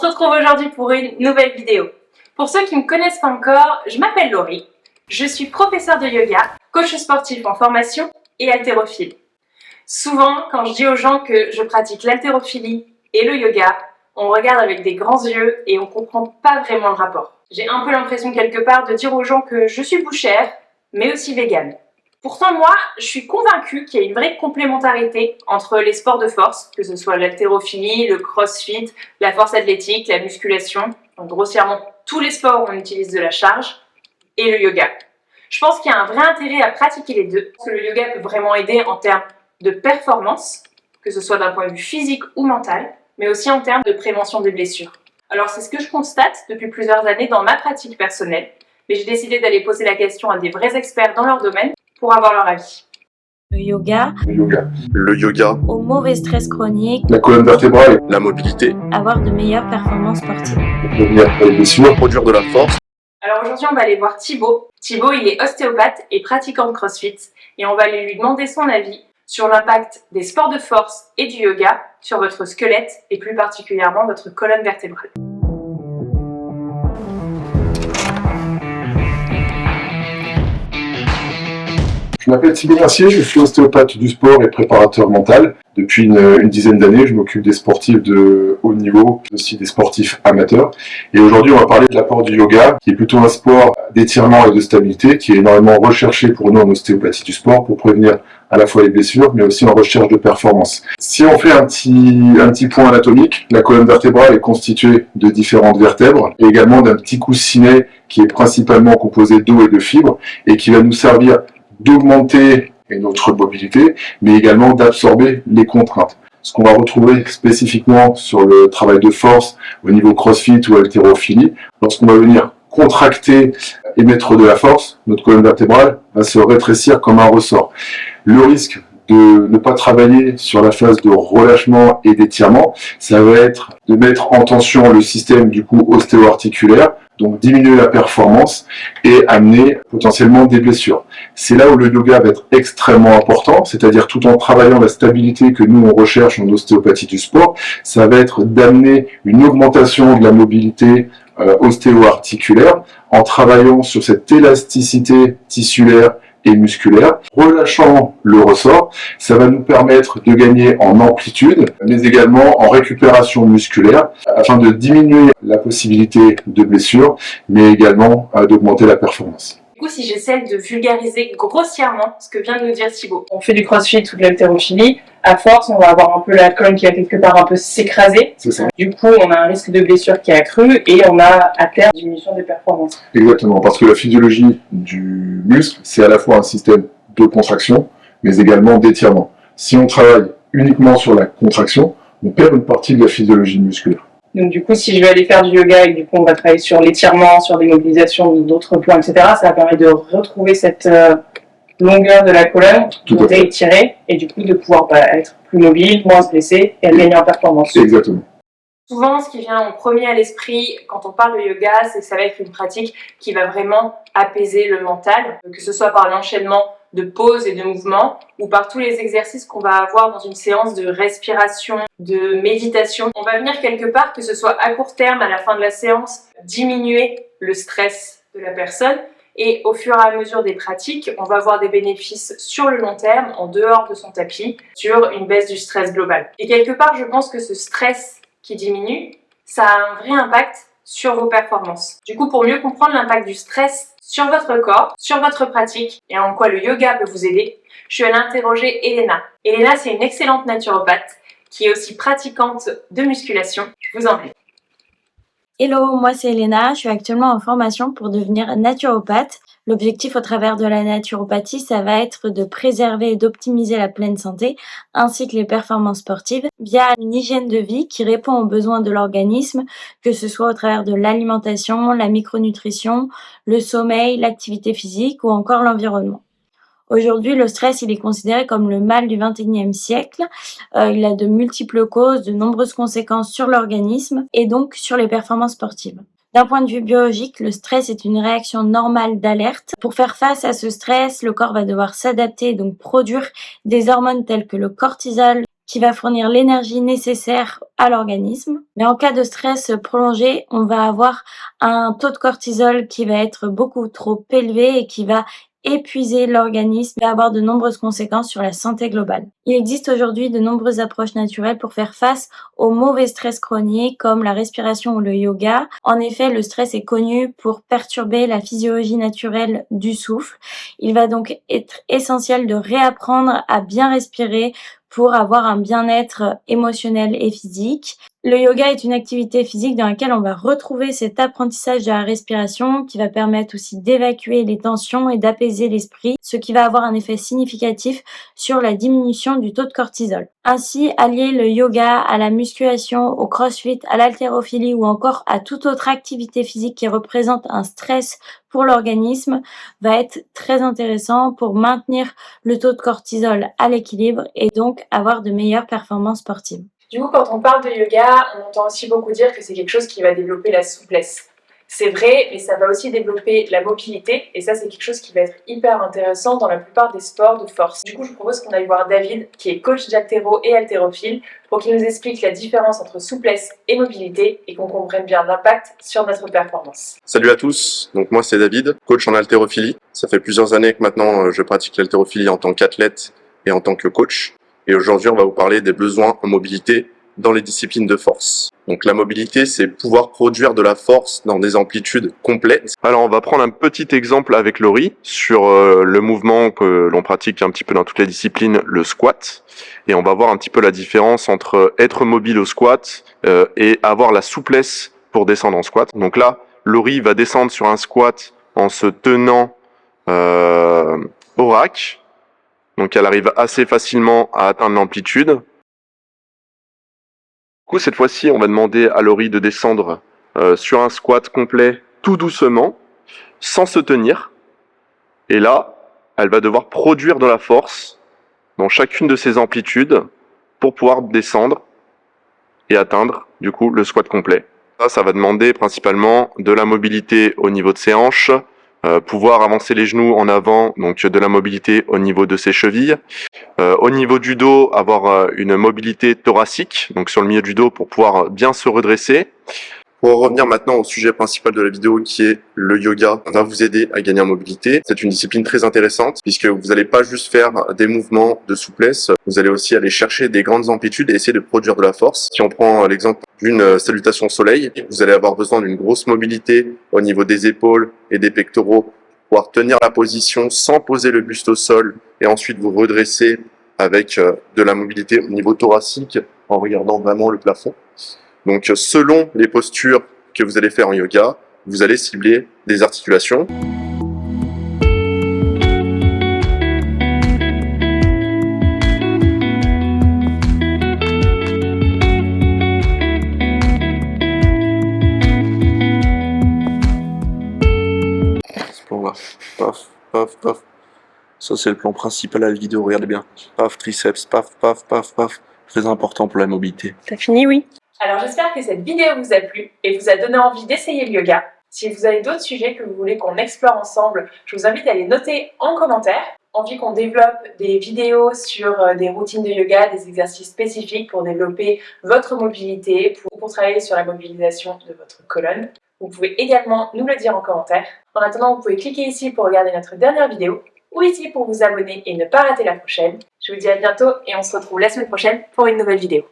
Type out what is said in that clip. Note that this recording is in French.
se retrouve aujourd'hui pour une nouvelle vidéo. Pour ceux qui ne me connaissent pas encore, je m'appelle Laurie. Je suis professeure de yoga, coach sportif en formation et haltérophile. Souvent, quand je dis aux gens que je pratique l'haltérophilie et le yoga, on regarde avec des grands yeux et on comprend pas vraiment le rapport. J'ai un peu l'impression quelque part de dire aux gens que je suis bouchère, mais aussi végane. Pourtant moi, je suis convaincue qu'il y a une vraie complémentarité entre les sports de force, que ce soit l'haltérophilie, le crossfit, la force athlétique, la musculation, donc grossièrement tous les sports où on utilise de la charge, et le yoga. Je pense qu'il y a un vrai intérêt à pratiquer les deux, parce que le yoga peut vraiment aider en termes de performance, que ce soit d'un point de vue physique ou mental, mais aussi en termes de prévention des blessures. Alors c'est ce que je constate depuis plusieurs années dans ma pratique personnelle, mais j'ai décidé d'aller poser la question à des vrais experts dans leur domaine pour avoir leur avis. Le yoga. Le yoga. Au mauvais stress chronique. La colonne vertébrale. La mobilité. Avoir de meilleures performances sportives. Prévenir les blessures. Produire de la force. Alors aujourd'hui on va aller voir Thibaut. Thibaut il est ostéopathe et pratiquant de crossfit et on va aller lui demander son avis sur l'impact des sports de force et du yoga sur votre squelette et plus particulièrement votre colonne vertébrale. Je m'appelle Thibaut Mercier, je suis ostéopathe du sport et préparateur mental. Depuis une dizaine d'années, je m'occupe des sportifs de haut niveau, aussi des sportifs amateurs. Et aujourd'hui, on va parler de l'apport du yoga, qui est plutôt un sport d'étirement et de stabilité, qui est énormément recherché pour nous en ostéopathie du sport, pour prévenir à la fois les blessures, mais aussi en recherche de performance. Si on fait un petit point anatomique, la colonne vertébrale est constituée de différentes vertèbres, et également d'un petit coussinet qui est principalement composé d'os et de fibres, et qui va nous servir d'augmenter notre mobilité, mais également d'absorber les contraintes. Ce qu'on va retrouver spécifiquement sur le travail de force au niveau crossfit ou haltérophilie, lorsqu'on va venir contracter et mettre de la force, notre colonne vertébrale va se rétrécir comme un ressort. Le risque de ne pas travailler sur la phase de relâchement et d'étirement, ça va être de mettre en tension le système du coup ostéo-articulaire, donc diminuer la performance et amener potentiellement des blessures. C'est là où le yoga va être extrêmement important, c'est-à-dire tout en travaillant la stabilité que nous on recherche en ostéopathie du sport, ça va être d'amener une augmentation de la mobilité ostéo-articulaire en travaillant sur cette élasticité tissulaire et musculaire, relâchant le ressort, ça va nous permettre de gagner en amplitude, mais également en récupération musculaire, afin de diminuer la possibilité de blessure, mais également d'augmenter la performance. Du coup, si j'essaie de vulgariser grossièrement ce que vient de nous dire Thibaut. On fait du crossfit ou de l'haltérophilie, à force, on va avoir un peu la colonne qui va quelque part un peu s'écraser. C'est ça. Du coup, on a un risque de blessure qui est accru et on a à terme une diminution des performances. Exactement, parce que la physiologie du muscle, c'est à la fois un système de contraction, mais également d'étirement. Si on travaille uniquement sur la contraction, on perd une partie de la physiologie musculaire. Donc du coup, si je vais aller faire du yoga et que du coup on va travailler sur l'étirement, sur des mobilisations d'autres points, etc., ça va permettre de retrouver cette longueur de la colonne, Tout à fait. étirer et du coup de pouvoir être plus mobile, moins se blesser et gagner en performance. Exactement. Souvent, ce qui vient en premier à l'esprit quand on parle de yoga, c'est que ça va être une pratique qui va vraiment apaiser le mental, que ce soit par l'enchaînement de pauses et de mouvements ou par tous les exercices qu'on va avoir dans une séance de respiration, de méditation. On va venir quelque part, que ce soit à court terme, à la fin de la séance, diminuer le stress de la personne et au fur et à mesure des pratiques, on va avoir des bénéfices sur le long terme, en dehors de son tapis, sur une baisse du stress global. Et quelque part, je pense que ce stress qui diminue, ça a un vrai impact sur vos performances. Du coup, pour mieux comprendre l'impact du stress sur votre corps, sur votre pratique et en quoi le yoga peut vous aider, je suis allée interroger Elena. Elena, c'est une excellente naturopathe qui est aussi pratiquante de musculation. Je vous en prie. Hello, moi c'est Elena, je suis actuellement en formation pour devenir naturopathe. L'objectif au travers de la naturopathie, ça va être de préserver et d'optimiser la pleine santé ainsi que les performances sportives via une hygiène de vie qui répond aux besoins de l'organisme, que ce soit au travers de l'alimentation, la micronutrition, le sommeil, l'activité physique ou encore l'environnement. Aujourd'hui, le stress, il est considéré comme le mal du XXIe siècle. Il a de multiples causes, de nombreuses conséquences sur l'organisme et donc sur les performances sportives. D'un point de vue biologique, le stress est une réaction normale d'alerte. Pour faire face à ce stress, le corps va devoir s'adapter et donc produire des hormones telles que le cortisol qui va fournir l'énergie nécessaire à l'organisme. Mais en cas de stress prolongé, on va avoir un taux de cortisol qui va être beaucoup trop élevé et qui va épuiser l'organisme et avoir de nombreuses conséquences sur la santé globale. Il existe aujourd'hui de nombreuses approches naturelles pour faire face aux mauvais stress chroniques comme la respiration ou le yoga. En effet, le stress est connu pour perturber la physiologie naturelle du souffle. Il va donc être essentiel de réapprendre à bien respirer pour avoir un bien-être émotionnel et physique. Le yoga est une activité physique dans laquelle on va retrouver cet apprentissage de la respiration qui va permettre aussi d'évacuer les tensions et d'apaiser l'esprit, ce qui va avoir un effet significatif sur la diminution du taux de cortisol. Ainsi, allier le yoga à la musculation, au crossfit, à l'haltérophilie ou encore à toute autre activité physique qui représente un stress pour l'organisme va être très intéressant pour maintenir le taux de cortisol à l'équilibre et donc avoir de meilleures performances sportives. Du coup, quand on parle de yoga, on entend aussi beaucoup dire que c'est quelque chose qui va développer la souplesse. C'est vrai, mais ça va aussi développer la mobilité, et ça c'est quelque chose qui va être hyper intéressant dans la plupart des sports de force. Du coup, je vous propose qu'on aille voir David, qui est coach d'haltéro et haltérophile, pour qu'il nous explique la différence entre souplesse et mobilité, et qu'on comprenne bien l'impact sur notre performance. Salut à tous, donc moi c'est David, coach en haltérophilie. Ça fait plusieurs années que maintenant je pratique l'haltérophilie en tant qu'athlète et en tant que coach. Et aujourd'hui, on va vous parler des besoins en mobilité dans les disciplines de force. Donc la mobilité, c'est pouvoir produire de la force dans des amplitudes complètes. Alors on va prendre un petit exemple avec Laurie sur le mouvement que l'on pratique un petit peu dans toutes les disciplines, le squat. Et on va voir un petit peu la différence entre être mobile au squat et avoir la souplesse pour descendre en squat. Donc là, Laurie va descendre sur un squat en se tenant au rack. Donc elle arrive assez facilement à atteindre l'amplitude. Du coup, cette fois-ci, on va demander à Laurie de descendre sur un squat complet tout doucement, sans se tenir. Et là, elle va devoir produire de la force dans chacune de ses amplitudes pour pouvoir descendre et atteindre, du coup, le squat complet. Ça va demander principalement de la mobilité au niveau de ses hanches, pouvoir avancer les genoux en avant, donc de la mobilité au niveau de ses chevilles. Au niveau du dos, avoir une mobilité thoracique, donc sur le milieu du dos pour pouvoir bien se redresser. Pour revenir maintenant au sujet principal de la vidéo qui est le yoga, va vous aider à gagner en mobilité. C'est une discipline très intéressante puisque vous n'allez pas juste faire des mouvements de souplesse, vous allez aussi aller chercher des grandes amplitudes et essayer de produire de la force. Si on prend l'exemple d'une salutation soleil, vous allez avoir besoin d'une grosse mobilité au niveau des épaules et des pectoraux pour pouvoir tenir la position sans poser le buste au sol et ensuite vous redresser avec de la mobilité au niveau thoracique en regardant vraiment le plafond. Donc selon les postures que vous allez faire en yoga, vous allez cibler des articulations. Ce plan-là, paf, paf, paf. Ça c'est le plan principal à la vidéo, regardez bien. Paf, triceps, paf, paf, paf, paf. Très important pour la mobilité. T'as fini, oui? Alors j'espère que cette vidéo vous a plu et vous a donné envie d'essayer le yoga. Si vous avez d'autres sujets que vous voulez qu'on explore ensemble, je vous invite à les noter en commentaire. Envie qu'on développe des vidéos sur des routines de yoga, des exercices spécifiques pour développer votre mobilité, pour travailler sur la mobilisation de votre colonne. Vous pouvez également nous le dire en commentaire. En attendant, vous pouvez cliquer ici pour regarder notre dernière vidéo ou ici pour vous abonner et ne pas rater la prochaine. Je vous dis à bientôt et on se retrouve la semaine prochaine pour une nouvelle vidéo.